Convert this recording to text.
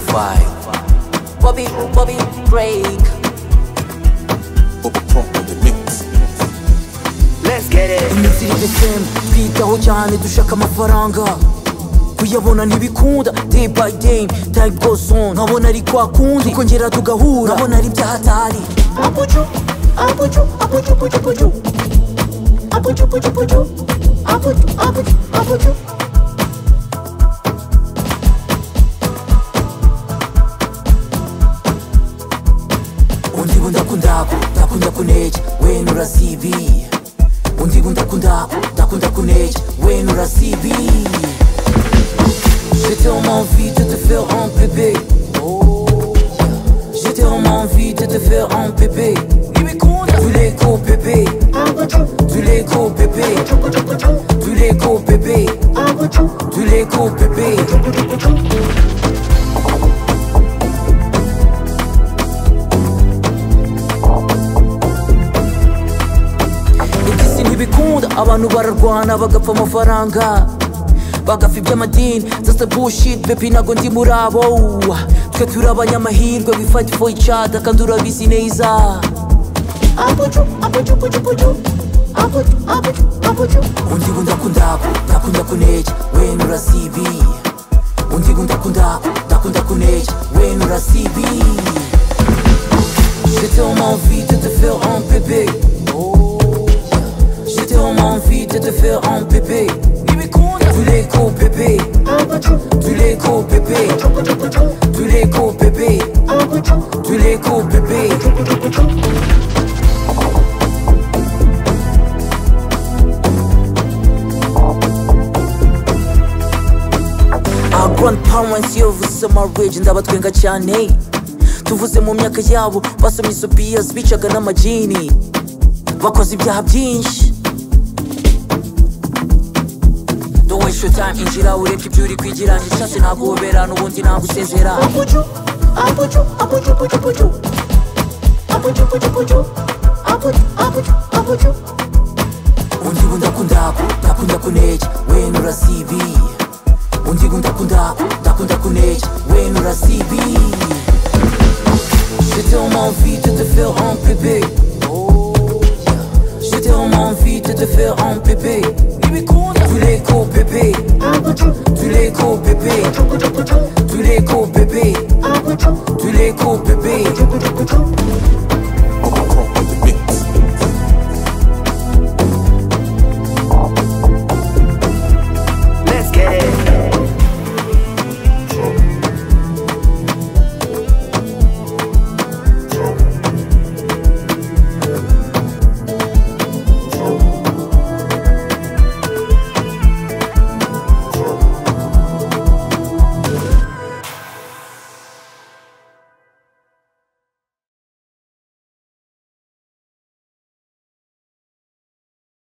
5 Bobby break. Let's get it. Iminsi iri desem twitaho cyane dushaka amafaranga, kuyabona ntibikunda day by day, time goes on nkabona ari kwa kundi tukongera tugahura, nkabona ari byahatari. Abuju abuju abuju abuju abuju abuju abuju abuju abuju abuju. Undibu ndakunda kuneja wenu rasibi, undibu ndakunda kuneja wenu rasibi. J'ai tellement envie de te faire un bébé, j'ai tellement envie de te faire un bébé. Tu les go bébé, tu les go bébé, tu les go bébé, tu les go bébé. Bikunda abantu bararwana bagapfa amafaranga, bagapfa iby'amadini. That's the bullshit baby, nago ndi muri abo. Twe turi abanyamahirwe, we fight for each other kandi urabizi neza. Abuju abuju abuju abuju abuju abuju abuju. Undibu ndakunda kuneja wenu rasibi, undibu ndakunda kuneja wenu rasibi. J'ai tellement envie de te faire un bébé, j'ai tellement envie de te faire un bébé. Tu les go bébé, tu les go bébé, tu les go bébé, tu les go bébé. Our grandparents yavuze marriage ndabatwenga cyane, tuvuze mu myaka yabo basomye izo beers bicaga n'amajini, bakoze ibyaha byinshi. Don't waste your time, injira ureke ibyo uri kwigira, nshatse naguhobera n'ubundi nagusezera. Abuju abuju abuju abuju abuju abuju abuju abuju abuju abuju abuju. Undibu ndakunda kuneja wenu rasibi, undibu ndakunda kuneja wenu rasibi. J'ai tellement envie de te faire un bébé, j'ai tellement envie de te faire un bébé. Tu les